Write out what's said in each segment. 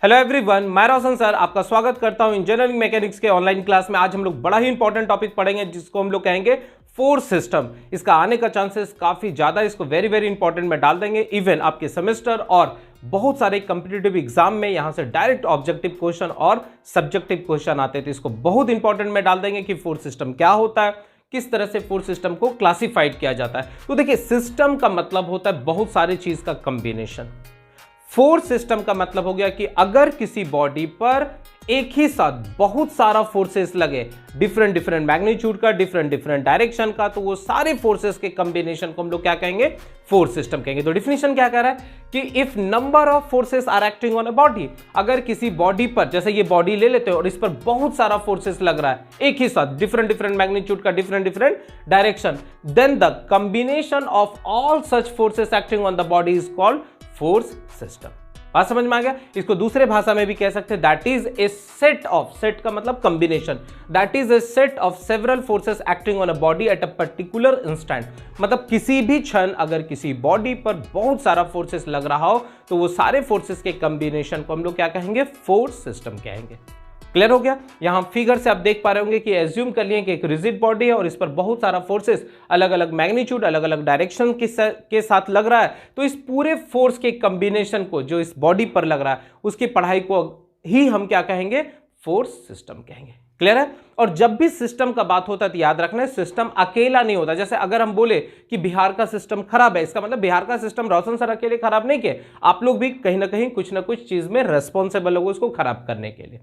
Hello everyone, मैं रोशन sir आपका स्वागत करता हूं इंजीनियरिंग मैकेनिक्स के ऑनलाइन क्लास में। आज हम लोग बड़ा ही इंपॉर्टेंट टॉपिक पढ़ेंगे जिसको हम लोग कहेंगे फोर्स सिस्टम। इसका आने का चांसेस काफी ज्यादा, इसको वेरी वेरी इंपॉर्टेंट में डाल देंगे। इवन आपके सेमेस्टर और बहुत सारे कंपिटिटिव एग्जाम में यहां से डायरेक्ट ऑब्जेक्टिव क्वेश्चन और सब्जेक्टिव क्वेश्चन आते थे, इसको बहुत इंपॉर्टेंट में डाल देंगे कि फोर्स सिस्टम क्या होता है, किस तरह से फोर्स सिस्टम को क्लासिफाइड किया जाता है। तो देखिए, सिस्टम का मतलब होता है बहुत सारी चीज का कॉम्बिनेशन। फोर्स सिस्टम का मतलब हो गया कि अगर किसी बॉडी पर एक ही साथ बहुत सारा फोर्सेस लगे, डिफरेंट डिफरेंट मैग्नीट्यूड का, डिफरेंट डिफरेंट डायरेक्शन का, तो वो सारे फोर्सेस के कॉम्बिनेशन को हम लोग क्या कहेंगे? फोर्स सिस्टम कहेंगे। तो डिफिनेशन क्या कह रहा है कि if number of forces are acting on a body, अगर किसी बॉडी पर, जैसे ये बॉडी ले लेते हैं और इस पर बहुत सारा फोर्सेस लग रहा है एक ही साथ, डिफरेंट डिफरेंट मैग्नीट्यूड का, different different direction, then the combination of all such forces acting on the body is called force system. बात समझ में आ गया? इसको दूसरे भाषा में भी कह सकते हैं that is a set of, set का मतलब combination, that is a set of several forces acting on a body at a particular instant. मतलब किसी भी क्षण अगर किसी बॉडी पर बहुत सारा फोर्सेस लग रहा हो तो वो सारे फोर्सेस के कॉम्बिनेशन को हम लोग क्या कहेंगे? फोर्स सिस्टम कहेंगे। क्लियर हो गया? यहां फिगर से आप देख पा रहे होंगे कि एज्यूम कर लिए कि एक रिजिड बॉडी है और इस पर बहुत सारा फोर्सेस अलग अलग मैग्नीट्यूड, अलग अलग डायरेक्शन के साथ लग रहा है। तो इस पूरे फोर्स के कॉम्बिनेशन को जो इस बॉडी पर लग रहा है उसकी पढ़ाई को ही हम क्या कहेंगे? फोर्स सिस्टम कहेंगे। क्लियर है? और जब भी सिस्टम का बात होता है तो याद रखना है, सिस्टम अकेला नहीं होता। जैसे अगर हम बोले कि बिहार का सिस्टम खराब है, इसका मतलब बिहार का सिस्टम रोशन सर अकेले खराब नहीं किए, आप लोग भी कहीं ना कहीं कुछ ना कुछ चीज में रेस्पॉन्सिबल हो उसको खराब करने के लिए।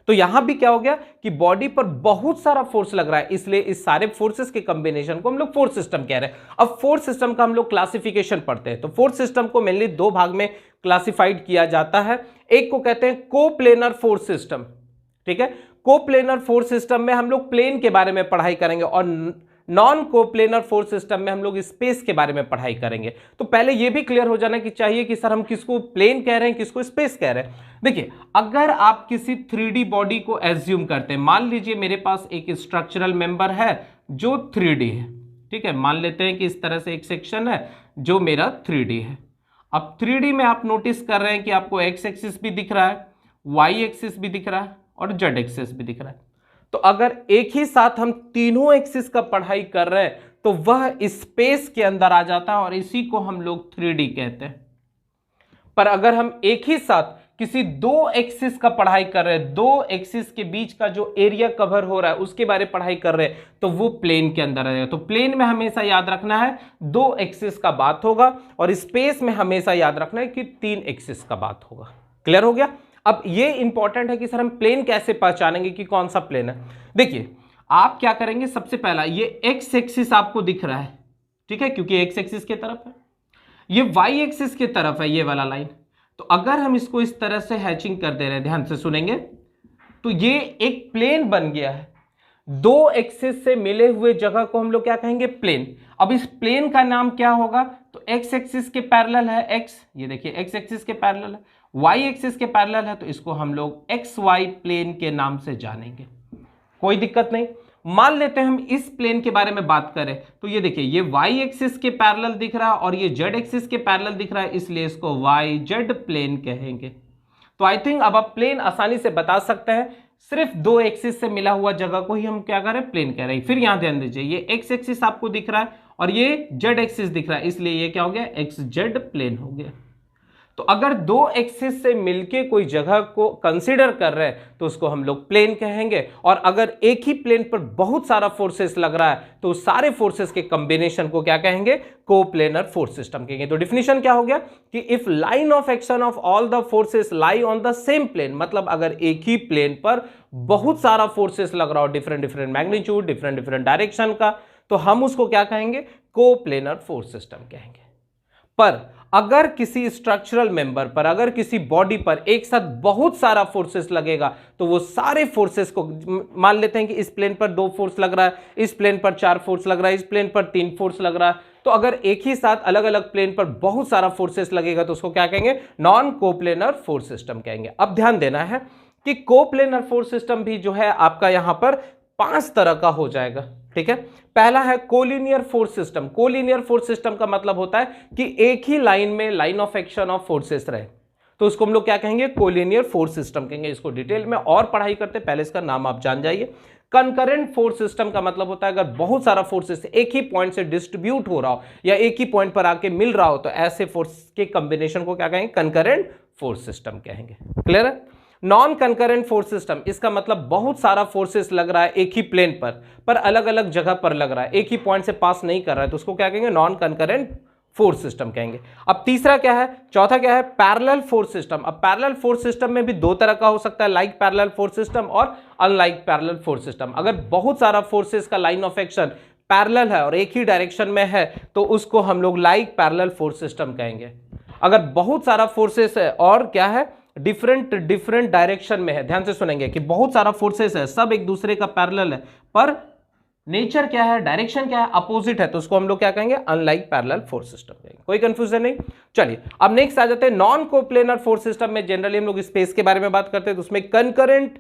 तो यहां भी क्या हो गया कि बॉडी पर बहुत सारा फोर्स लग रहा है, इसलिए इस सारे फोर्सेस के कॉम्बिनेशन को हम लोग फोर्स सिस्टम कह रहे हैं। अब फोर्स सिस्टम का हम लोग क्लासिफिकेशन पढ़ते हैं। तो फोर्स सिस्टम को मेनली दो भाग में क्लासिफाइड किया जाता है। एक को कहते हैं कोप्लेनर फोर्स सिस्टम, ठीक है। कोप्लेनर फोर्स सिस्टम में हम लोग प्लेन के बारे में पढ़ाई करेंगे और नॉन कोप्लेनर फोर्स सिस्टम में हम लोग स्पेस के बारे में पढ़ाई करेंगे। तो पहले यह भी क्लियर हो जाना कि चाहिए कि सर हम किसको प्लेन कह रहे हैं, किसको स्पेस कह रहे हैं। देखिए, अगर आप किसी 3D बॉडी को एज्यूम करते हैं, मान लीजिए मेरे पास एक स्ट्रक्चरल मेंबर है जो 3D है, ठीक है। मान लेते हैं कि इस तरह से एक सेक्शन है जो मेरा 3D है। अब 3D में आप नोटिस कर रहे हैं कि आपको एक्स एक्सिस भी दिख रहा है, वाई एक्सिस भी दिख रहा है और जेड एक्सिस भी दिख रहा है। तो अगर एक ही साथ हम तीनों एक्सिस का पढ़ाई कर रहे हैं तो वह स्पेस के अंदर आ जाता है और इसी को हम लोग 3D कहते हैं। पर अगर हम एक ही साथ किसी दो एक्सिस का पढ़ाई कर रहे हैं, दो एक्सिस के बीच का जो एरिया कवर हो रहा है उसके बारे में पढ़ाई कर रहे हैं, तो वो प्लेन के अंदर रहेगा। तो प्लेन में हमेशा याद रखना है दो एक्सिस का बात होगा और स्पेस में हमेशा याद रखना है कि तीन एक्सिस का बात होगा। क्लियर हो गया? अब ये इंपॉर्टेंट है कि सर हम प्लेन कैसे पहचानेंगे कि कौन सा प्लेन है। देखिए, आप क्या करेंगे, सबसे पहला ये एक्स एक्सिस आपको दिख रहा है, ठीक है, क्योंकि एक्स एक्सिस की तरफ है। ये वाई एक्सिस की तरफ है, ये वाला लाइन। तो अगर हम इसको इस तरह से हैचिंग कर दे रहे हैं, ध्यान से सुनेंगे, तो ये एक प्लेन बन गया है। दो एक्सिस से मिले हुए जगह को हम लोग क्या कहेंगे? प्लेन। अब इस प्लेन का नाम क्या होगा? तो एक्स एक्सिस के पैरेलल है एक्स, ये देखिए एक्स एक्सिस के पैरेलल है, वाई एक्सिस के पैरेलल है, तो इसको हम लोग एक्स वाई प्लेन के नाम से जानेंगे। कोई दिक्कत नहीं। मान लेते हैं हम इस प्लेन के बारे में बात करें तो ये देखिए, ये वाई एक्सिस के पैरेलल दिख रहा है और ये जेड एक्सिस के पैरेलल दिख रहा है, इसलिए इसको वाई जेड प्लेन कहेंगे। तो आई थिंक अब आप प्लेन आसानी से बता सकते हैं, सिर्फ दो एक्सिस से मिला हुआ जगह को ही हम क्या कर रहे हैं? प्लेन कह रहे हैं। फिर यहां ध्यान दीजिए, ये एक्स एक्सिस आपको दिख रहा है और ये जेड एक्सिस दिख रहा है, इसलिए ये क्या हो गया? एक्स जेड प्लेन हो गया। तो अगर दो एक्सिस से मिलके कोई जगह को कंसीडर कर रहे हैं तो उसको हम लोग प्लेन कहेंगे। और अगर एक ही प्लेन पर बहुत सारा फोर्सेस लग रहा है तो सारे फोर्सेस के कॉम्बिनेशन को क्या कहेंगे? कोप्लेनर फोर्स सिस्टम कहेंगे। तो डिफिनेशन क्या हो गया कि if line of action of all the forces lie on the same plane, मतलब अगर एक ही प्लेन पर बहुत सारा फोर्सेस लग रहा हो, different different magnitude, different different direction का, तो हम उसको क्या कहेंगे? कोप्लेनर फोर्स सिस्टम कहेंगे। पर अगर किसी स्ट्रक्चरल मेंबर पर, अगर किसी बॉडी पर एक साथ बहुत सारा फोर्सेस लगेगा तो वो सारे फोर्सेस को, मान लेते हैं कि इस प्लेन पर दो फोर्स लग रहा है, इस प्लेन पर चार फोर्स लग रहा है, इस प्लेन पर तीन फोर्स लग रहा है, तो अगर एक ही साथ अलग अलग प्लेन पर बहुत सारा फोर्सेस लगेगा तो उसको क्या कहेंगे? नॉन कोप्लेनर फोर्स सिस्टम कहेंगे। अब ध्यान देना है कि कोप्लेनर फोर्स सिस्टम भी जो है आपका यहां पर 5 तरह का हो जाएगा, ठीक है। पहला है collinear force system. Collinear force system का मतलब होता है कि एक ही लाइन में line of action of forces रहे। तो उसको हम लोग क्या कहेंगे, कोलिनियर फोर्स सिस्टम कहेंगे। इसको डिटेल में और पढ़ाई करते, पहले इसका नाम आप जान जाइए। कंकरेंट फोर्स सिस्टम का मतलब होता है अगर बहुत सारा फोर्सेस एक ही पॉइंट से डिस्ट्रीब्यूट हो रहा हो या एक ही पॉइंट पर आके मिल रहा हो, तो ऐसे फोर्स के कंबिनेशन को क्या कहेंगे, कंकरेंट फोर्स सिस्टम कहेंगे। क्लियर है। नॉन कंकरेंट फोर्स सिस्टम, इसका मतलब बहुत सारा फोर्सेस लग रहा है एक ही प्लेन पर अलग अलग जगह पर लग रहा है, एक ही पॉइंट से पास नहीं कर रहा है, तो उसको क्या कहेंगे, नॉन कंकरेंट फोर्स सिस्टम कहेंगे। अब तीसरा क्या है, चौथा क्या है, पैरेलल फोर्स सिस्टम। अब पैरेलल फोर्स सिस्टम में भी दो तरह का हो सकता है, लाइक पैरेलल फोर्स सिस्टम और अनलाइक पैरेलल फोर्स सिस्टम। अगर बहुत सारा फोर्सेस का लाइन ऑफ एक्शन पैरेलल है और एक ही डायरेक्शन में है, तो उसको हम लोग लाइक पैरेलल फोर्स सिस्टम कहेंगे। अगर बहुत सारा फोर्सेस है और क्या है, डिफरेंट डायरेक्शन में है, ध्यान से सुनेंगे कि बहुत सारा फोर्सेस है, सब एक दूसरे का पैरेलल है, पर नेचर क्या है, डायरेक्शन क्या है, अपोजिट है, तो उसको हम लोग क्या कहेंगे, अनलाइक पैरेलल फोर्स सिस्टम कहेंगे। कोई कंफ्यूजन नहीं। चलिए अब नेक्स्ट आ जाते हैं नॉन कोप्लेनर फोर्स सिस्टम में। जनरली हम लोग स्पेस के बारे में बात करते हैं, तो उसमें concurrent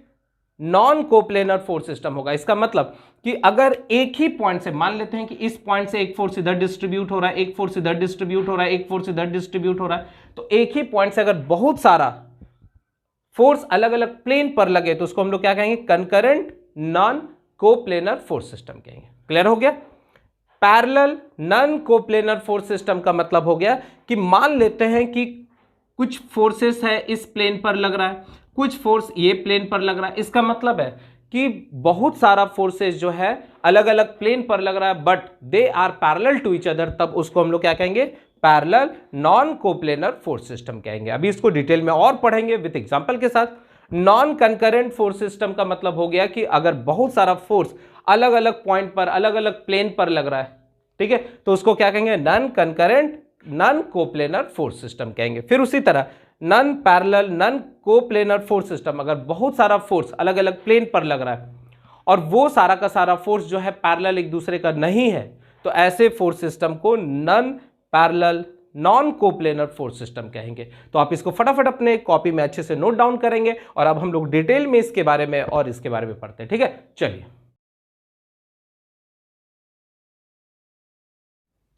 non coplanar force system होगा। इसका मतलब कि अगर एक ही पॉइंट से, मान लेते हैं कि इस पॉइंट से एक फोर्स इधर डिस्ट्रीब्यूट हो रहा है, एक फोर्स इधर डिस्ट्रीब्यूट हो रहा है, एक फोर्स इधर डिस्ट्रीब्यूट हो रहा है, तो एक ही पॉइंट से अगर बहुत सारा फोर्स अलग अलग प्लेन पर लगे, तो उसको हम लोग क्या कहेंगे, concurrent non coplanar force system कहेंगे। क्लियर हो गया। Parallel non coplanar force system का मतलब हो गया कि मान लेते हैं कि कुछ फोर्सेस है इस प्लेन पर लग रहा है, कुछ फोर्स ये प्लेन पर लग रहा है। इसका मतलब है कि बहुत सारा फोर्सेस जो है अलग अलग प्लेन पर लग रहा है, but they are parallel to each other, तब उसको हम लोग क्या कहेंगे, parallel non coplanar force system कहेंगे। अभी इसको डिटेल में और पढ़ेंगे विद एग्जांपल के साथ। नॉन कंकरेंट फोर्स सिस्टम का मतलब हो गया कि अगर बहुत सारा फोर्स अलग अलग पॉइंट पर अलग अलग प्लेन पर लग रहा है, ठीक है, तो उसको क्या कहेंगे, non concurrent non coplanar force system कहेंगे। फिर उसी तरह non parallel non coplanar force system, अगर बहुत सारा फोर्स अलग अलग प्लेन पर लग रहा है और वो सारा का सारा फोर्स जो है पैरेलल एक दूसरे का नहीं है, तो ऐसे फोर्स सिस्टम को non parallel non coplanar force system कहेंगे। तो आप इसको फटाफट अपने कॉपी में अच्छे से नोट डाउन करेंगे और अब हम लोग डिटेल में इसके बारे में और इसके बारे में पढ़ते हैं, ठीक है।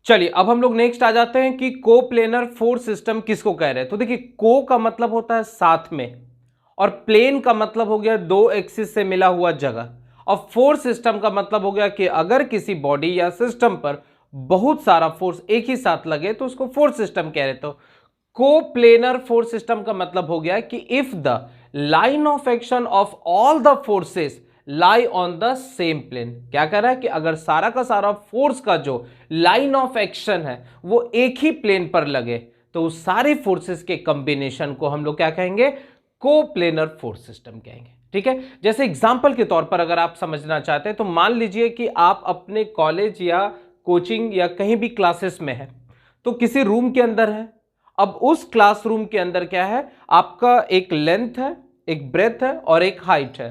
चलिए अब हम लोग नेक्स्ट आ जाते हैं कि कोप्लेनर फोर्स सिस्टम किसको कह रहे हैं। तो देखिए, को का मतलब होता है साथ में, और प्लेन का मतलब हो गया दो एक्सिस से मिला हुआ जगह, और फोर्स सिस्टम का मतलब हो गया कि अगर किसी बॉडी या सिस्टम पर बहुत सारा फोर्स एक ही साथ लगे तो उसको फोर्स सिस्टम कह रहे। तो कोप्लेनर फोर्स सिस्टम का मतलब हो गया कि if the line of action of all the forces lie on the same plane. क्या कह रहा है कि अगर सारा का सारा फोर्स का जो लाइन ऑफ एक्शन है वो एक ही प्लेन पर लगे, तो उस सारी फोर्सेस के कंबिनेशन को हम लोग क्या कहेंगे, कोप्लेनर फोर्स सिस्टम कहेंगे। ठीक है, जैसे एग्जांपल के तौर पर अगर आप समझना चाहते हैं तो मान लीजिए कि आप अपने कॉलेज या कोचिंग या कहीं भी क्लासेस में है, तो किसी रूम के अंदर है। अब उस क्लासरूम के अंदर क्या है, आपका एक लेंथ है, एक ब्रेथ है और एक हाइट है।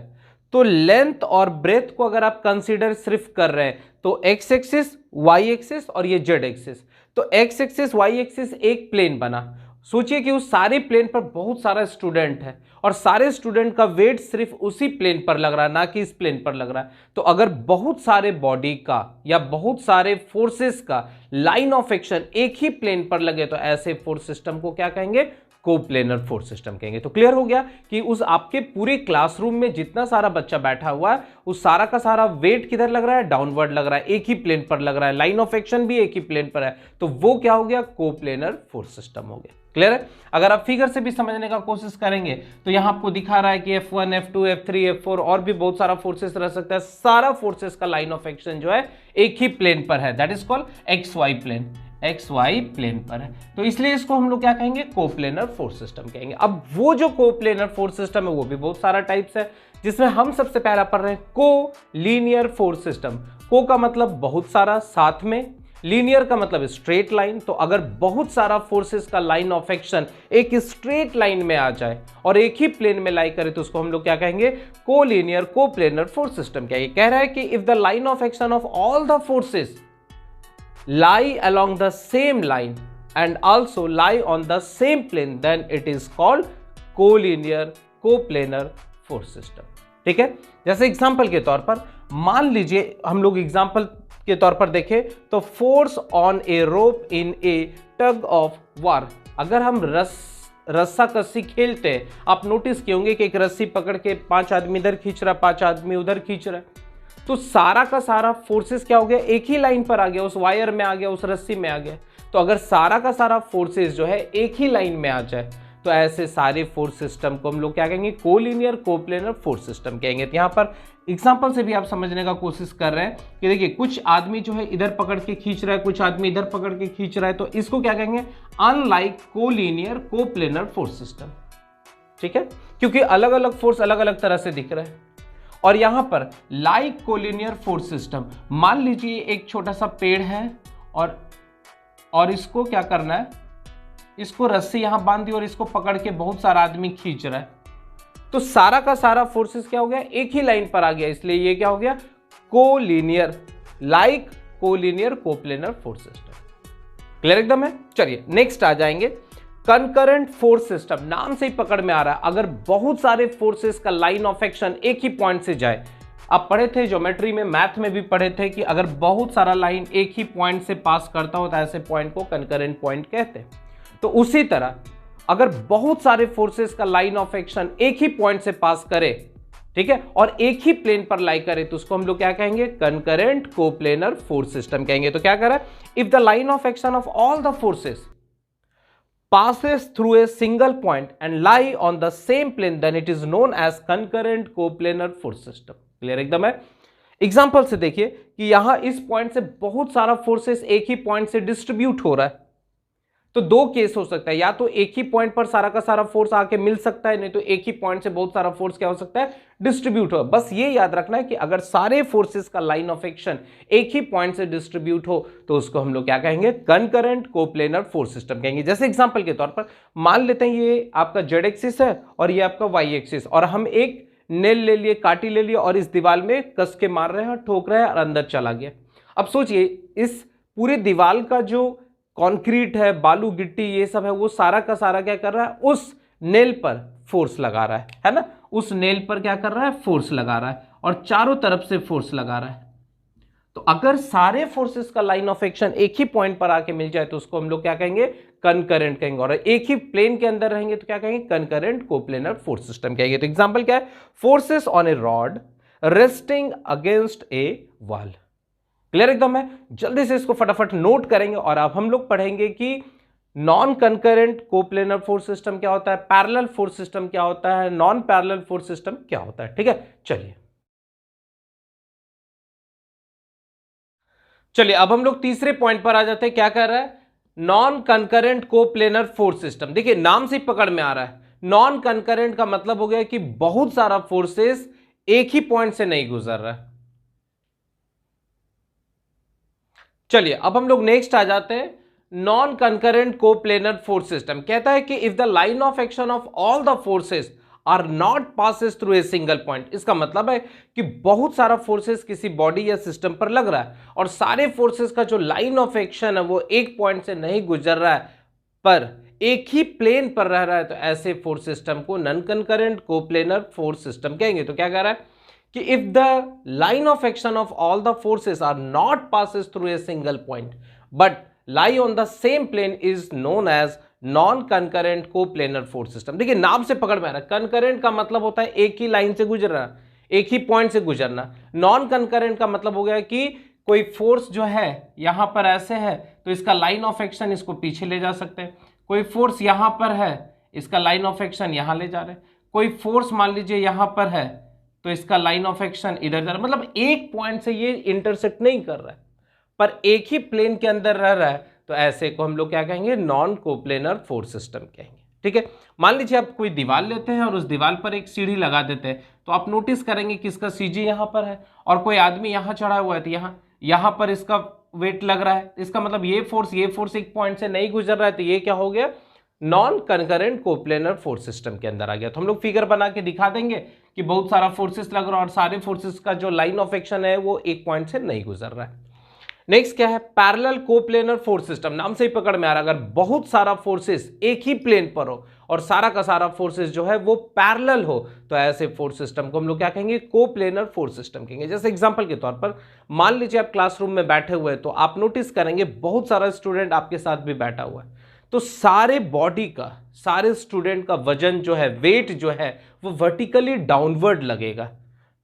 तो लेंथ और ब्रेथ को अगर आप कंसीडर सिर्फ कर रहे हैं तो एक्स एक्सिस, वाई एक्सिस और ये जेड एक्सिस, तो एक्स एक्सिस वाई एक्सिस एक प्लेन बना। सोचिए कि उस सारे प्लेन पर बहुत सारा स्टूडेंट है और सारे स्टूडेंट का वेट सिर्फ उसी प्लेन पर लग रहा है, ना कि इस प्लेन पर लग रहा है। तो अगर बहुत सारे बॉडी का या बहुत सारे फोर्सेस का लाइन ऑफ एक्शन एक ही प्लेन पर लगे, तो ऐसे फोर्स सिस्टम को क्या कहेंगे, कोप्लेनर फोर्स सिस्टम कहेंगे। तो क्लियर हो गया कि उस आपके पूरे क्लासरूम में जितना सारा बच्चा बैठा हुआ है, उस सारा का सारा वेट किधर लग रहा है, डाउनवर्ड लग रहा है, एक ही प्लेन पर लग रहा है, लाइन ऑफ एक्शन भी एक ही प्लेन पर है, तो वो क्या हो गया, कोप्लेनर फोर्स सिस्टम हो गया। क्लियर है। अगर आप फिगर से भी समझने का कोशिश करेंगे तो यहां आपको दिखा रहा है कि F1, F2, F3, F4 और भी बहुत सारा फोर्सेस रह सकता है। सारा फोर्सेस का लाइन ऑफ एक्शन जो है एक ही प्लेन पर है, that is called XY plane, XY plane पर है। तो इसलिए इसको हम लोग क्या कहेंगे, कोप्लेनर फोर्स सिस्टम कहेंगे। अब वो जो कोप्लेनर फोर्स सिस्टम है वो भी बहुत सारा टाइप्स है, जिसमें हम सबसे पहला पढ़ रहे हैं को लीनियर फोर्स सिस्टम। को का मतलब बहुत सारा साथ में, लीनियर का मतलब स्ट्रेट लाइन। तो अगर बहुत सारा फोर्सेस का लाइन ऑफ एक्शन एक स्ट्रेट लाइन में आ जाए और एक ही प्लेन में लाई करे, तो उसको हम लोग क्या कहेंगे, को लीनियर कोप्लेनर फोर्स सिस्टम। क्या ये कह रहा है कि if the line of action of all the forces lie along the same line and also lie on the same plane, then it is called collinear coplanar force system। ठीक है, जैसे example के तौर पर मान लीजिए, हम लोग एग्जांपल के तौर पर देखें तो force on A rope in A tug of war. अगर हम रस्सा कस्सी खेलते हैं, आप नोटिस किए होंगे कि एक रस्सी पकड़ के 5 आदमी इधर खींच रहा है, 5 आदमी उधर खींच रहा है, तो सारा का सारा फोर्सेस क्या हो गया, एक ही लाइन पर आ गया, उस वायर में आ गया, उस रस्सी में आ गया। तो अगर सारा का सारा फोर्सेस जो है एक ही लाइन में आ जाए तो ऐसे सारे फोर्स सिस्टम को हम लोग क्या कहेंगे, कोलिनियर कोप्लेनर फोर्स सिस्टम कहेंगे। तो यहाँ पर एग्जांपल से भी आप समझने का कोशिश कर रहे हैं कि देखिए कुछ आदमी जो है इधर पकड़ के खींच रहा है, कुछ आदमी इधर पकड़ के खींच रहा है, तो इसको क्या कहेंगे, unlike collinear coplanar force system. ठीक है, क्योंकि अलग अलग फोर्स अलग अलग तरह से दिख रहे हैं। और यहां पर लाइक कोलिनियर फोर्स सिस्टम, मान लीजिए एक छोटा सा पेड़ है और इसको क्या करना है, इसको रस्सी यहां बांध दी और इसको पकड़ के बहुत सारा आदमी खींच रहा है, तो सारा का सारा फोर्सेस क्या हो गया, एक ही लाइन पर आ गया, इसलिए ये क्या हो गया, collinear, like collinear coplanar force system. Clear एकदम है। चलिए नेक्स्ट आ जाएंगे, कंकरेंट फोर्स सिस्टम। नाम से ही पकड़ में आ रहा है, अगर बहुत सारे फोर्सेस का लाइन ऑफ एक्शन एक ही पॉइंट से जाए, आप पढ़े थे ज्योमेट्री में, मैथ में भी पढ़े थे कि अगर बहुत सारा लाइन एक ही पॉइंट से पास करता हो तो ऐसे पॉइंट को कंकरेंट पॉइंट कहते हैं। तो उसी तरह अगर बहुत सारे फोर्सेस का लाइन ऑफ एक्शन एक ही पॉइंट से पास करे, ठीक है, और एक ही प्लेन पर लाई करे, तो उसको हम लोग क्या कहेंगे, कंकरेंट कोप्लेनर फोर्स सिस्टम कहेंगे। तो क्या कर रहा है, if the line of action of all the forces passes through a single point and lie on the same plane, then it is known as concurrent coplanar force system। Clear एकदम है। Example से देखिए कि यहां इस point से बहुत सारा फोर्सेस एक ही पॉइंट से डिस्ट्रीब्यूट हो रहा है, तो दो केस हो सकता है, या तो एक ही पॉइंट पर सारा का सारा फोर्स आके मिल सकता है, नहीं तो एक ही पॉइंट से बहुत सारा फोर्स क्या हो सकता है, डिस्ट्रीब्यूट हो। बस ये याद रखना है कि अगर सारे फोर्सेस का लाइन ऑफ एक्शन एक ही पॉइंट से डिस्ट्रीब्यूट हो तो उसको हम लोग क्या कहेंगे, कंकरेंट कोप्लेनर फोर्स सिस्टम कहेंगे। जैसे एग्जांपल के तौर पर मान लेते हैं ये आपका जेड एक्सिस है और ये आपका वाई एक्सिस, और हम एक नेल ले लिए, काटी ले लिए और इस दीवार में कस के मार रहे हैं, ठोक रहे हैं और अंदर चला गया। अब सोचिए इस पूरे दीवार का जो कंक्रीट है, बालू गिट्टी ये सब है, वो सारा का सारा क्या कर रहा है, उस नेल पर फोर्स लगा रहा है ना, उस नेल पर क्या कर रहा है, फोर्स लगा रहा है और चारों तरफ से फोर्स लगा रहा है। तो अगर सारे फोर्सेस का लाइन ऑफ एक्शन एक ही पॉइंट पर आके मिल जाए तो उसको हम लोग क्या कहेंगे, कंकरेंट कहेंगे, और एक ही प्लेन के अंदर रहेंगे तो क्या कहेंगे, कंकरेंट कोप्लेनर फोर्स सिस्टम कहेंगे। तो एग्जांपल क्या है, forces on A rod resting against A wall. Clear एकदम है। जल्दी से इसको फटाफट नोट करेंगे और अब हम लोग पढ़ेंगे कि non concurrent coplanar force system क्या होता है, पैरेलल फोर्स सिस्टम क्या होता है, नॉन पैरेलल फोर्स सिस्टम क्या होता है। ठीक है, चलिए अब हम लोग तीसरे पॉइंट पर आ जाते हैं। क्या कर रहा है, non concurrent coplanar force system. देखिए नाम से पकड़ में आ रहा है, नॉन कंकरेंट का मतलब हो गया कि बहुत सारा फोर्सेस एक ही पॉइंट से नहीं गुजर रहा है। चलिए अब हम लोग नेक्स्ट आ जाते हैं, non concurrent coplanar force system कहता है कि if the line of action of all the forces are not passes through a single point. इसका मतलब है कि बहुत सारा फोर्सेस किसी बॉडी या सिस्टम पर लग रहा है और सारे फोर्सेस का जो लाइन ऑफ एक्शन है वो एक पॉइंट से नहीं गुजर रहा है पर एक ही प्लेन पर रह रहा है, तो ऐसे फोर्स सिस्टम को non concurrent coplanar force system कहेंगे। तो क्या कह रहा है कि if the line of action of all the forces are not passes through a single point but lie on the same plane is known as non concurrent coplanar force system. देखिए नाम से पकड़ में आ रहा है, कंकरेंट का मतलब होता है एक ही लाइन से गुजरना, एक ही पॉइंट से गुजरना। नॉन कंकरेंट का मतलब हो गया कि कोई फोर्स जो है यहां पर ऐसे है तो इसका लाइन ऑफ एक्शन इसको पीछे ले जा सकते हैं, कोई फोर्स यहां पर है इसका लाइन ऑफ एक्शन यहां ले जा रहे हैं, कोई फोर्स मान लीजिए यहां पर है तो इसका लाइन ऑफ एक्शन इधर जा रहा है। मतलब एक पॉइंट से ये इंटरसेक्ट नहीं कर रहा है पर एक ही प्लेन के अंदर रह रहा है, तो ऐसे को हम लोग क्या कहेंगे, नॉन कोप्लेनर फोर्स सिस्टम कहेंगे। ठीक है, मान लीजिए आप कोई दीवार लेते हैं और उस दीवार पर एक सीढ़ी लगा देते हैं, तो आप नोटिस करेंगे कि इसका सीजी यहां पर है और कोई आदमी यहां चढ़ा हुआ है, तो यहां पर इसका वेट लग रहा है। इसका मतलब ये फोर्स एक पॉइंट से नहीं गुजर रहा है, तो ये क्या हो गया, non concurrent coplanar force system के अंदर आ गया। तो हम लोग फिगर बना के दिखा देंगे कि बहुत सारा फोर्सेस लग रहा है और सारे फोर्सेस का जो लाइन ऑफ एक्शन है वो एक पॉइंट से नहीं गुजर रहा है। नेक्स्ट क्या है, पैरेलल कोप्लेनर फोर्स सिस्टम। नाम से ही पकड़ में आ रहा है, अगर बहुत सारा फोर्सेस एक ही प्लेन पर हो और सारा का सारा फोर्सेस जो है वो पैरेलल हो, तो ऐसे फोर्स सिस्टम को हम लोग क्या कहेंगे, कोप्लेनर फोर्स सिस्टम कहेंगे। जैसे एग्जांपल के तौर पर मान लीजिए आप क्लासरूम में बैठे हुए हैं, तो आप नोटिस करेंगे बहुत सारा स्टूडेंट आपके साथ भी बैठा हुआ है, तो सारे बॉडी का, सारे स्टूडेंट का वजन जो है, वेट जो है वो वर्टिकली डाउनवर्ड लगेगा,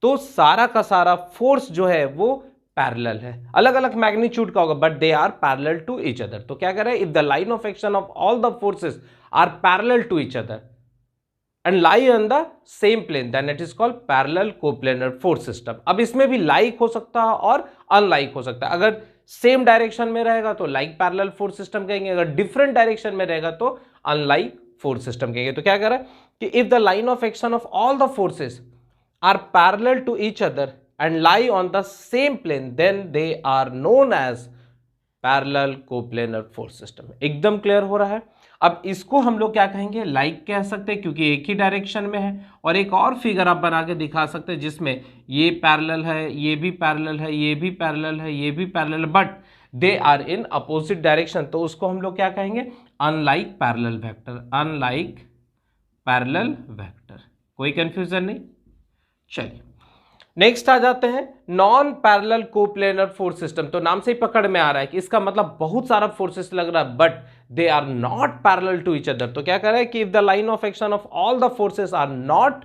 तो सारा का सारा फोर्स जो है वो पैरेलल है, अलग अलग मैग्नीट्यूड का होगा but they are parallel to each other. तो क्या कह रहे हैं, if the line of action of all the forces are parallel to each other and lie on the same plane then it is called parallel coplanar force system। अब इसमें भी like हो सकता है और unlike हो सकता है। अगर सेम डायरेक्शन में रहेगा तो like parallel force system कहेंगे, अगर डिफरेंट डायरेक्शन में रहेगा तो unlike force system कहेंगे। तो क्या कह रहा है कि if the line of action of all the forces are parallel to each other and lie on the same plane then they are known as parallel coplanar force system. एकदम clear हो रहा है। अब इसको हम लोग क्या कहेंगे, लाइक कह सकते हैं क्योंकि एक ही डायरेक्शन में है, और एक और फिगर आप बना के दिखा सकते हैं जिसमें ये पैरेलल है, ये भी पैरेलल है, ये भी पैरेलल है, ये भी parallel, but they are in opposite direction, तो उसको हम लोग क्या कहेंगे, unlike parallel vector. Unlike parallel vector, कोई कंफ्यूजन नहीं। चलिए नेक्स्ट आ जाते हैं non parallel coplanar force system. तो नाम से ही पकड़ में आ रहा है कि इसका मतलब बहुत सारा फोर्सेस लग रहा है but they are not parallel to each other. तो क्या कर रहा है कि if the line of action of all the forces are not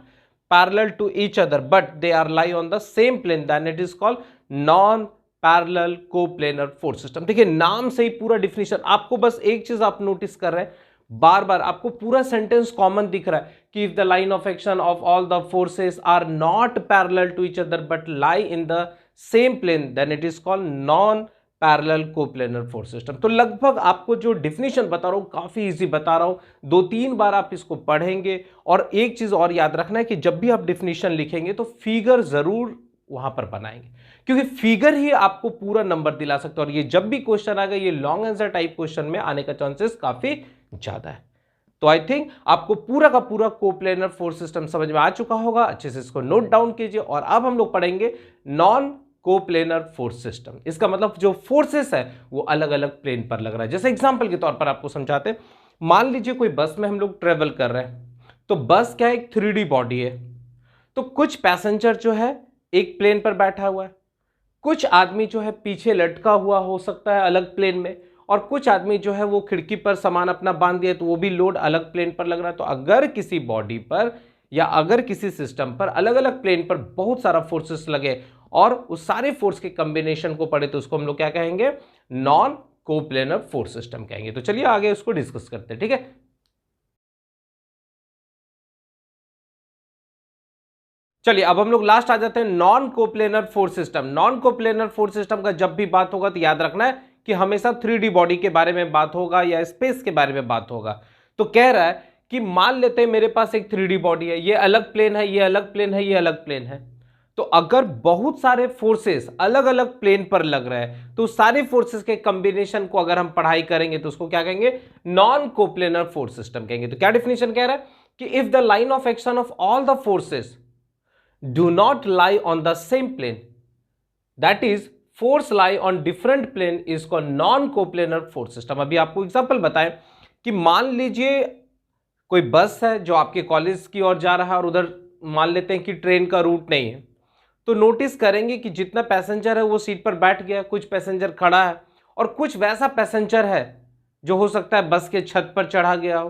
parallel to each other but they are lie on the same plane then it is called non parallel coplanar force system. देखिए नाम से ही पूरा definition, आपको बस एक चीज आप notice कर रहे हैं, बार बार आपको पूरा सेंटेंस कॉमन दिख रहा है कि if the line of action of all the forces are not parallel to each other but lie in the same plane then it is called non parallel coplanar force system. तो लगभग आपको जो definition बता रहा हूं काफी easy बता रहा हूं, 2-3 बार आप इसको पढ़ेंगे। और एक चीज और याद रखना है कि जब भी आप डिफिनेशन लिखेंगे तो फिगर जरूर वहां पर बनाएंगे, क्योंकि फिगर ही आपको पूरा नंबर दिला सकता है। और ये जब भी क्वेश्चन आएगा, ये लॉन्ग आंसर टाइप क्वेश्चन में आने का चांसेस काफी ज्यादा है। तो आई थिंक आपको पूरा का पूरा कोप्लेनर फोर्स सिस्टम समझ में आ चुका होगा। अच्छे से इसको नोट डाउन कीजिए। और अब हम लोग पढ़ेंगे नॉन कोप्लेनर फोर्स सिस्टम। इसका मतलब जो फोर्सेस है वो अलग अलग प्लेन पर लग रहा है। जैसे एग्जांपल के तौर पर आपको समझाते हैं, मान लीजिए कोई बस में हम लोग ट्रेवल कर रहे हैं, तो बस क्या है, एक 3D बॉडी है। तो कुछ पैसेंजर जो है एक प्लेन पर बैठा हुआ है, कुछ आदमी जो है पीछे लटका हुआ हो सकता है अलग प्लेन में, और कुछ आदमी जो है वो खिड़की पर सामान अपना बांध दिया तो वो भी लोड अलग प्लेन पर लग रहा है। तो अगर किसी बॉडी पर या अगर किसी सिस्टम पर अलग अलग प्लेन पर बहुत सारा फोर्सेस लगे और उस सारे फोर्स के कॉम्बिनेशन को पढ़े तो उसको हम लोग क्या कहेंगे, नॉन कोप्लेनर फोर्स सिस्टम कहेंगे। तो चलिए आगे उसको डिस्कस करते हैं, ठीक है। चलिए अब हम लोग लास्ट आ जाते हैं non coplanar force system. Non coplanar force system का जब भी बात होगा तो याद रखना है कि हमेशा 3D बॉडी के बारे में बात होगा या स्पेस के बारे में बात होगा। तो कह रहा है कि मान लेते हैं मेरे पास एक 3D बॉडी है, ये अलग प्लेन है, ये अलग प्लेन है, ये अलग प्लेन है। तो अगर बहुत सारे फोर्सेस अलग अलग प्लेन पर लग रहे हैं तो सारे फोर्सेस के कॉम्बिनेशन को अगर हम पढ़ाई करेंगे तो उसको क्या कहेंगे, नॉन कोप्लेनर फोर्स सिस्टम कहेंगे। तो क्या डिफिनेशन कह रहा है कि if the line of action of all the forces do not lie on the same plane, that is force lie on different plane is called non coplanar force system। अभी आपको example बताएं कि मान लीजिए कोई बस है जो आपके कॉलेज की ओर जा रहा है और उधर मान लेते हैं कि ट्रेन का रूट नहीं है, तो नोटिस करेंगे कि जितना पैसेंजर है वो सीट पर बैठ गया, कुछ पैसेंजर खड़ा है, और कुछ वैसा पैसेंजर है जो हो सकता है बस के छत पर चढ़ा गया हो,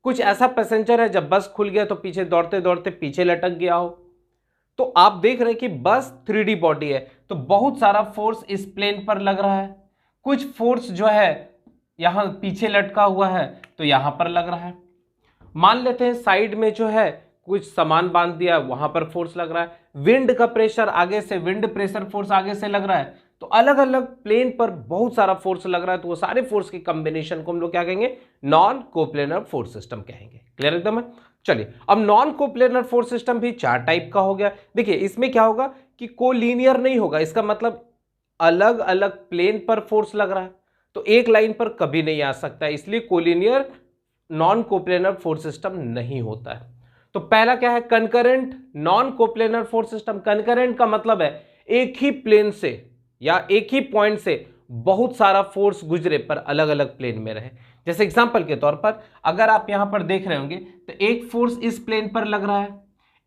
कुछ ऐसा पैसेंजर है जब बस खुल गया तो पीछे दौड़ते दौड़ते पीछे लटक गया हो। तो आप देख रहे हैं कि बस 3D बॉडी है तो बहुत सारा फोर्स इस प्लेन पर लग रहा है, कुछ फोर्स जो है यहां पीछे लटका हुआ है तो यहां पर लग रहा है। मान लेते हैं साइड में जो है कुछ सामान बांध दिया, वहां पर फोर्स लग रहा है। विंड का प्रेशर आगे से, विंड प्रेशर फोर्स आगे से लग रहा है। तो अलग अलग प्लेन पर बहुत सारा फोर्स लग रहा है, तो वो सारे फोर्स के कॉम्बिनेशन को हम लोग क्या कहेंगे, नॉन कोप्लेनर फोर्स सिस्टम कहेंगे। क्लियर एकदम है। चलिए अब नॉन कोप्लेनर फोर्स सिस्टम भी 4 टाइप का हो गया। देखिए इसमें क्या होगा कि कोलिनियर नहीं होगा, इसका मतलब अलग अलग प्लेन पर फोर्स लग रहा है तो एक लाइन पर कभी नहीं आ सकता है, इसलिए collinear non coplanar force system नहीं होता है। तो पहला क्या है, concurrent non coplanar force system. Concurrent का मतलब है एक ही प्लेन से या एक ही पॉइंट से बहुत सारा फोर्स गुजरे पर अलग अलग प्लेन में रहे। जैसे एग्जांपल के तौर पर अगर आप यहां पर देख रहे होंगे तो एक फोर्स इस प्लेन पर लग रहा है,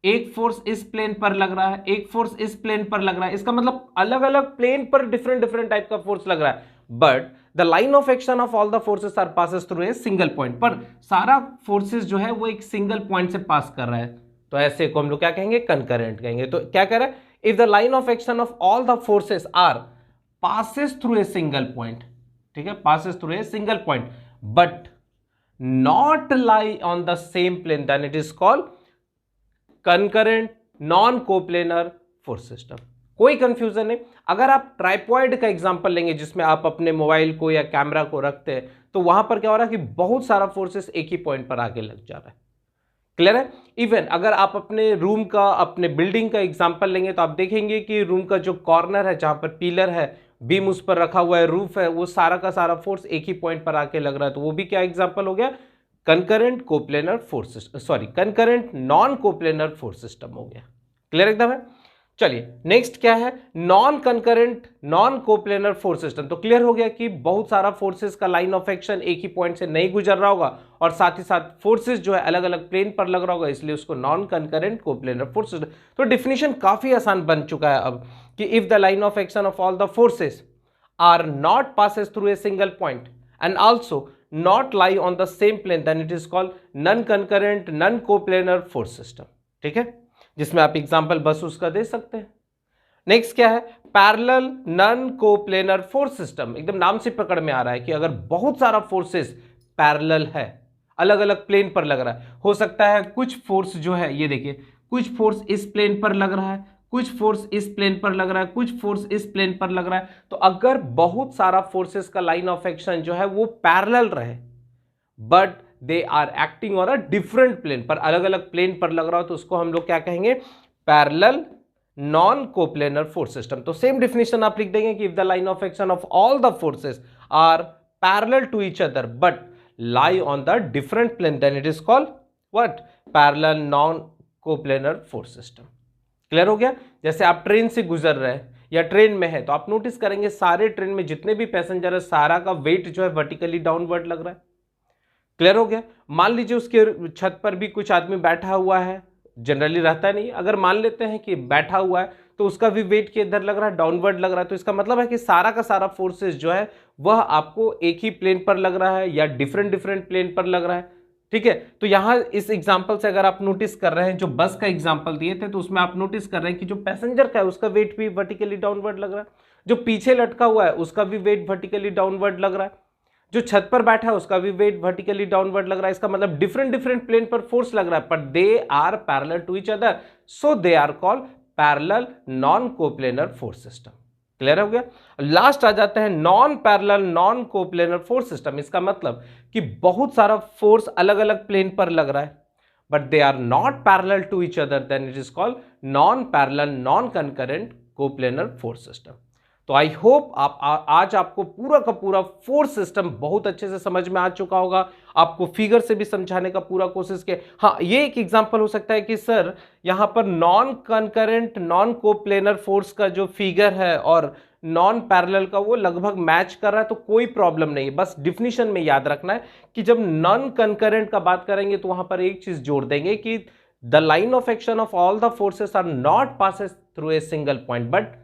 एक फोर्स इस प्लेन पर लग रहा है, एक फोर्स इस प्लेन पर लग रहा है। इसका मतलब अलग अलग प्लेन पर डिफरेंट डिफरेंट टाइप का फोर्स लग रहा है but the line of action of all the forces are passes through a single point. पर सारा फोर्सेस जो है वो एक सिंगल पॉइंट से पास कर रहा है, तो ऐसे को हम लोग क्या कहेंगे, कंकरेंट कहेंगे। तो क्या कह रहा है, if the line of action of all the forces are passes through a single point, ठीक है, passes through a single point but not lie on the same plane, then it is called concurrent non coplanar force system. कोई confusion नहीं। अगर आप ट्राइपॉइड का example लेंगे जिसमें आप अपने मोबाइल को या कैमरा को रखते हैं, तो वहां पर क्या हो रहा है कि बहुत सारा फोर्सेस एक ही पॉइंट पर आके लग जा रहा है। क्लियर है। इवन अगर आप अपने रूम का, अपने बिल्डिंग का एग्जांपल लेंगे तो आप देखेंगे कि रूम का जो कॉर्नर है, जहां पर पिलर है, बीम उस पर रखा हुआ है, रूफ है, वो सारा का सारा फोर्स एक ही पॉइंट पर आके लग रहा है, तो वो भी क्या एग्जांपल हो गया, concurrent coplanar force system, sorry concurrent non coplanar force system हो गया। क्लियर एकदम है। चलिए नेक्स्ट क्या है, non concurrent non coplanar force system. तो क्लियर हो गया कि बहुत सारा फोर्सेस का लाइन ऑफ एक्शन एक ही पॉइंट से नहीं गुजर रहा होगा और साथ ही साथ फोर्सेस जो है अलग अलग प्लेन पर लग रहा होगा, इसलिए उसको non concurrent coplanar force system. तो डिफिनेशन काफी आसान बन चुका है अब कि if the line of action of all the forces are not passes through a single point and also not lie on the same plane, then it is called non-concurrent non-coplanar force system। ठीक है, जिसमें आप example बस उसका दे सकते हैं। Next क्या है, parallel non coplanar force system. एकदम नाम से पकड़ में आ रहा है कि अगर बहुत सारा फोर्सेस पैरेलल है, अलग अलग प्लेन पर लग रहा है, हो सकता है कुछ फोर्स जो है, ये देखिए, कुछ फोर्स इस प्लेन पर लग रहा है, कुछ फोर्स इस प्लेन पर लग रहा है, कुछ फोर्स इस प्लेन पर लग रहा है। तो अगर बहुत सारा फोर्सेस का लाइन ऑफ एक्शन जो है वो पैरेलल रहे but they are acting on a different plane, पर अलग अलग प्लेन पर लग रहा हो, तो उसको हम लोग क्या कहेंगे, parallel non coplanar force system. तो सेम डिफिनेशन आप लिख देंगे कि if the line of action of all the forces are parallel to each other but lie on the different plane, then it is called what, parallel non coplanar force system. Clear हो गया। जैसे आप train से गुजर रहे हैं या train में है, तो आप नोटिस करेंगे सारे ट्रेन में जितने भी पैसेंजर है, सारा का वेट जो है वर्टिकली डाउनवर्ड लग रहा है। क्लियर हो गया। मान लीजिए उसके छत पर भी कुछ आदमी बैठा हुआ है, जनरली रहता नहीं, अगर मान लेते हैं कि बैठा हुआ है तो उसका भी वेट के इधर लग रहा है, डाउनवर्ड लग रहा है, तो इसका मतलब है कि सारा का सारा फोर्सेस जो है वह आपको एक ही प्लेन पर लग रहा है या डिफरेंट डिफरेंट प्लेन पर लग रहा है। ठीक है, तो यहां इस एग्जांपल से अगर आप नोटिस कर रहे हैं, जो बस का एग्जांपल दिए थे, तो उसमें आप नोटिस कर रहे हैं कि जो पैसेंजर का है उसका वेट भी वर्टिकली डाउनवर्ड लग रहा है, जो पीछे लटका हुआ है उसका भी वेट वर्टिकली डाउनवर्ड लग रहा है, जो छत पर बैठा है उसका भी वेट वर्टिकली डाउनवर्ड लग रहा है। इसका मतलब डिफरेंट डिफरेंट प्लेन पर फोर्स लग रहा है, but they are parallel to each other, so they are called parallel non coplanar force system. Clear हो गया। लास्ट आ जाते हैं non parallel non coplanar force system. इसका मतलब कि बहुत सारा फोर्स अलग अलग प्लेन पर लग रहा है but they are not parallel to each other, then it is called non parallel non concurrent coplanar force system. तो आई होप आज आपको पूरा का पूरा फोर्स सिस्टम बहुत अच्छे से समझ में आ चुका होगा। आपको फिगर से भी समझाने का पूरा कोशिश किया। हाँ, ये एक एग्जांपल हो सकता है कि सर यहां पर non concurrent non coplanar force का जो फिगर है और नॉन पैरेलल का वो लगभग मैच कर रहा है, तो कोई प्रॉब्लम नहीं है। बस डिफिनीशन में याद रखना है कि जब नॉन कंकरेंट का बात करेंगे तो वहां पर एक चीज जोड़ देंगे कि the line of action of all the forces are not passes through a single point but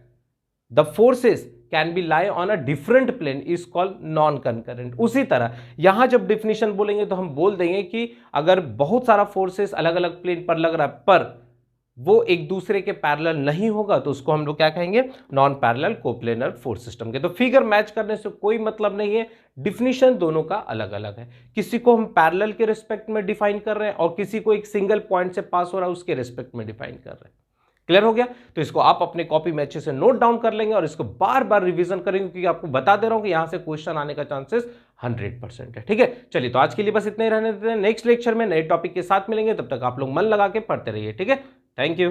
the forces can be lie on a different plane is called non concurrent। उसी तरह यहां जब डिफिनेशन बोलेंगे तो हम बोल देंगे कि अगर बहुत सारा फोर्सेस अलग अलग प्लेन पर लग रहा है पर वो एक दूसरे के पैरेलल नहीं होगा, तो उसको हम लोग क्या कहेंगे, non parallel coplanar force system के। तो फिगर मैच करने से कोई मतलब नहीं है, डिफिनीशन दोनों का अलग अलग है। किसी को हम पैरेलल के रिस्पेक्ट में डिफाइन कर रहे हैं और किसी को एक सिंगल पॉइंट से पास हो रहा है उसके रिस्पेक्ट में डिफाइन कर रहे हैं। क्लियर हो गया। तो इसको आप अपने कॉपी में अच्छे से नोट डाउन कर लेंगे और इसको बार बार रिवीजन करेंगे, क्योंकि आपको बता दे रहा हूं कि यहां से क्वेश्चन आने का चांसेस 100% है। ठीक है, चलिए तो आज के लिए बस इतने ही रहने देते हैं। नेक्स्ट लेक्चर में नए टॉपिक के साथ मिलेंगे, तब तक आप लोग मन लगा के पढ़ते रहिए। ठीक है, थैंक यू।